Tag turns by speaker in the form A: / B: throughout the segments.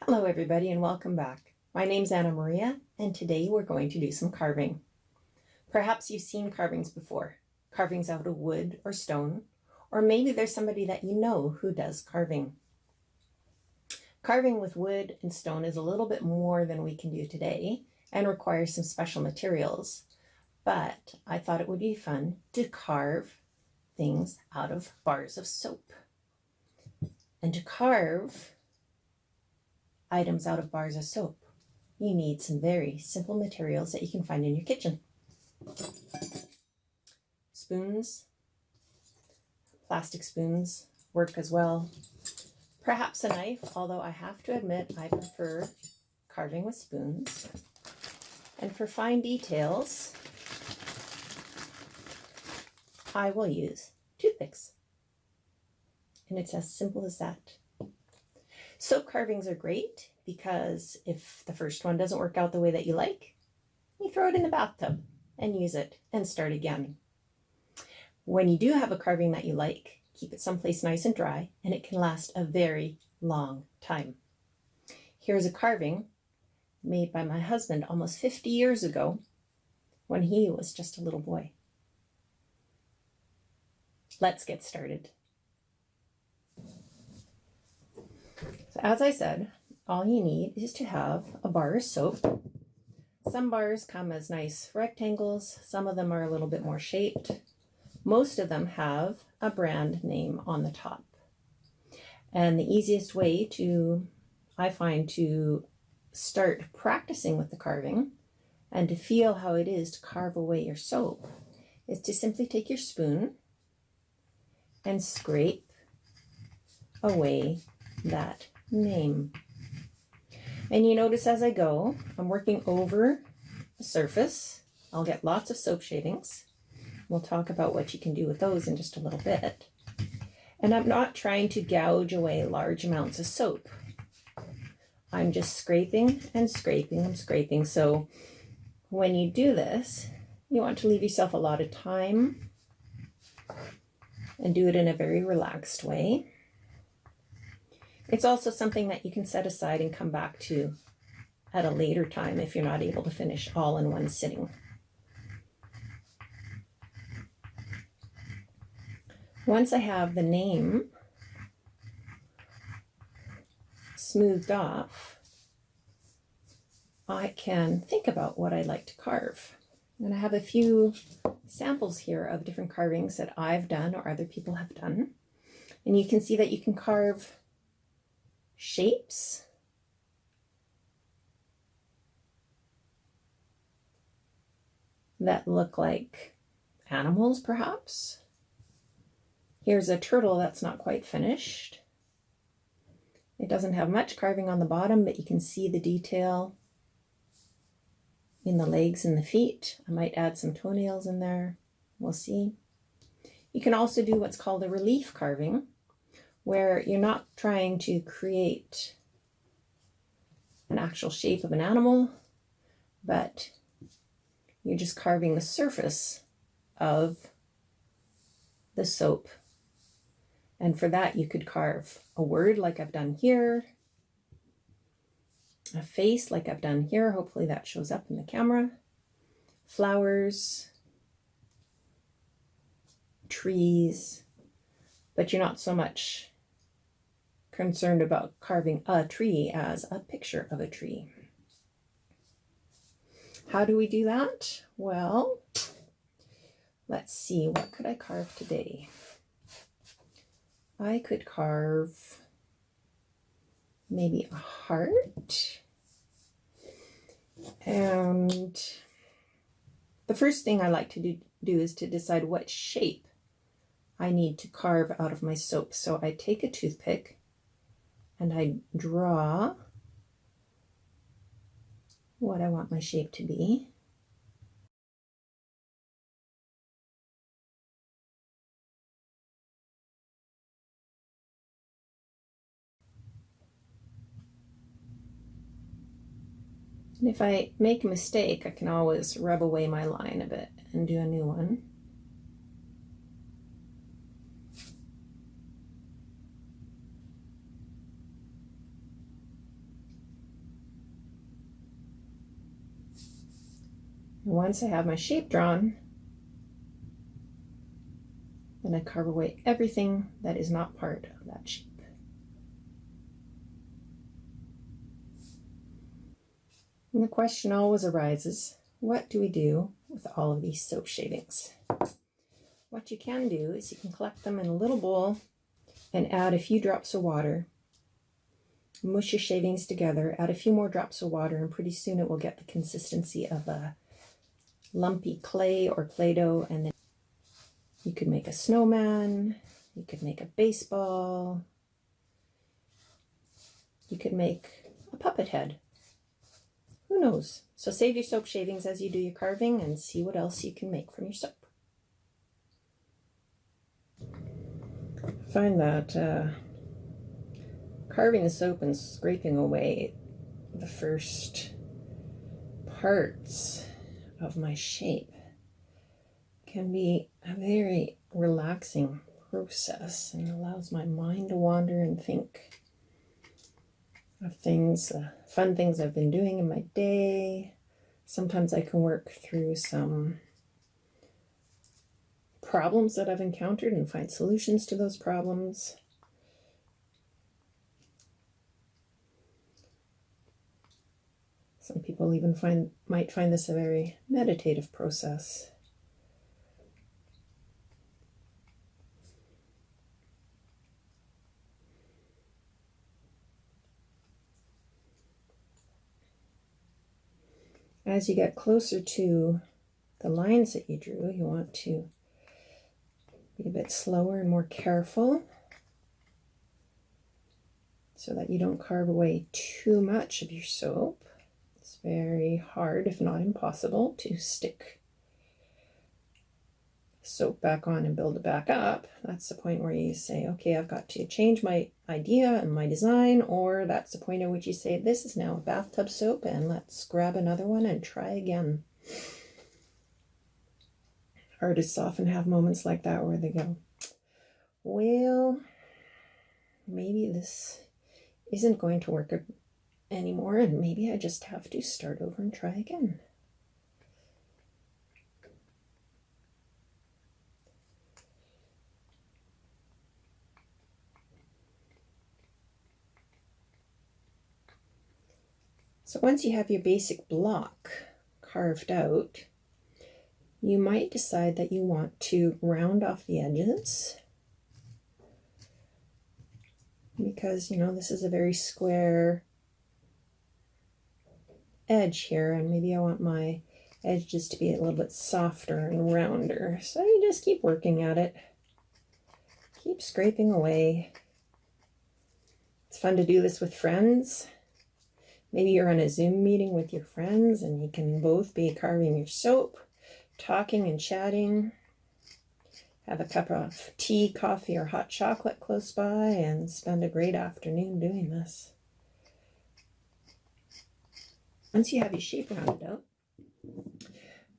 A: Hello everybody and welcome back. My name's Anna Maria and today we're going to do some carving. Perhaps you've seen carvings before, carvings out of wood or stone, or maybe there's somebody that you know who does carving. Carving with wood and stone is a little bit more than we can do today and requires some special materials, but I thought it would be fun to carve things out of bars of soap. And to carve items out of bars of soap, you need some very simple materials that you can find in your kitchen. Spoons, plastic spoons work as well. Perhaps a knife, although I have to admit I prefer carving with spoons. And for fine details, I will use toothpicks. And it's as simple as that. Soap carvings are great because if the first one doesn't work out the way that you like, you throw it in the bathtub and use it and start again. When you do have a carving that you like, keep it someplace nice and dry and it can last a very long time. Here's a carving made by my husband almost 50 years ago when he was just a little boy. Let's get started. So as I said, all you need is to have a bar of soap. Some bars come as nice rectangles. Some of them are a little bit more shaped. Most of them have a brand name on the top. And the easiest way I find to start practicing with the carving and to feel how it is to carve away your soap is to simply take your spoon and scrape away that name. And you notice as I go, I'm working over the surface. I'll get lots of soap shavings. We'll talk about what you can do with those in just a little bit. And I'm not trying to gouge away large amounts of soap. I'm just scraping and scraping and scraping. So when you do this, you want to leave yourself a lot of time and do it in a very relaxed way. It's also something that you can set aside and come back to at a later time if you're not able to finish all in one sitting. Once I have the name smoothed off, I can think about what I'd like to carve. And I have a few samples here of different carvings that I've done or other people have done. And you can see that you can carve shapes, that look like animals, perhaps. Here's a turtle that's not quite finished. It doesn't have much carving on the bottom, but you can see the detail in the legs and the feet. I might add some toenails in there. We'll see. You can also do what's called a relief carving, where you're not trying to create an actual shape of an animal, but you're just carving the surface of the soap. And for that, you could carve a word like I've done here, a face like I've done here. Hopefully that shows up in the camera. Flowers, trees, but you're not so much concerned about carving a tree as a picture of a tree. How do we do that? Well, let's see, what could I carve today? I could carve maybe a heart. And the first thing I like to do is to decide what shape I need to carve out of my soap. So I take a toothpick and I draw what I want my shape to be. And if I make a mistake, I can always rub away my line a bit and do a new one. Once I have my shape drawn, then I carve away everything that is not part of that shape. And the question always arises, what do we do with all of these soap shavings? What you can do is you can collect them in a little bowl and add a few drops of water. Mush your shavings together, add a few more drops of water, and pretty soon it will get the consistency of a lumpy clay or Play-Doh, and then you could make a snowman, you could make a baseball, you could make a puppet head. Who knows? So save your soap shavings as you do your carving and see what else you can make from your soap. I find that carving the soap and scraping away the first parts of my shape can be a very relaxing process and allows my mind to wander and think of things, fun things I've been doing in my day. Sometimes I can work through some problems that I've encountered and find solutions to those problems. Some people even might find this a very meditative process. As you get closer to the lines that you drew, you want to be a bit slower and more careful so that you don't carve away too much of your soap. It's very hard, if not impossible, to stick soap back on and build it back up. That's the point where you say, okay, I've got to change my idea and my design, or that's the point at which you say, this is now a bathtub soap and let's grab another one and try again. Artists often have moments like that where they go, well, maybe this isn't going to work anymore and maybe I just have to start over and try again. So once you have your basic block carved out, you might decide that you want to round off the edges because, you know, this is a very square edge here, and maybe I want my edges to be a little bit softer and rounder. So you just keep working at it. Keep scraping away. It's fun to do this with friends. Maybe you're on a Zoom meeting with your friends and you can both be carving your soap, talking and chatting. Have a cup of tea, coffee, or hot chocolate close by and spend a great afternoon doing this. Once you have your shape rounded out,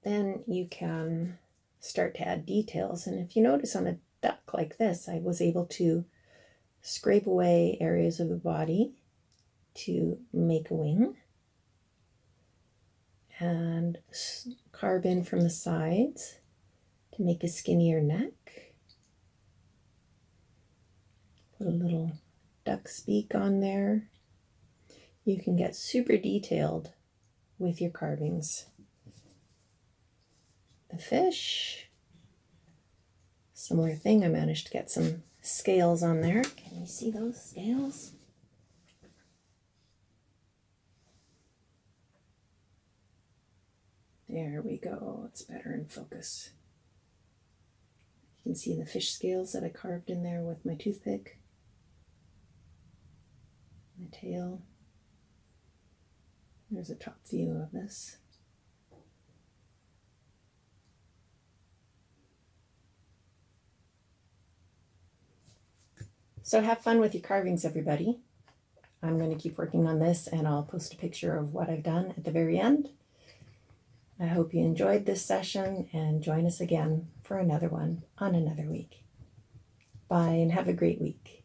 A: then you can start to add details. And if you notice on a duck like this, I was able to scrape away areas of the body to make a wing and carve in from the sides to make a skinnier neck. Put a little duck's beak on there. You can get super detailed with your carvings. The fish, similar thing. I managed to get some scales on there. Can you see those scales? There we go. It's better in focus. You can see the fish scales that I carved in there with my toothpick. The tail. There's a top view of this. So have fun with your carvings, everybody. I'm going to keep working on this and I'll post a picture of what I've done at the very end. I hope you enjoyed this session and join us again for another one on another week. Bye and have a great week.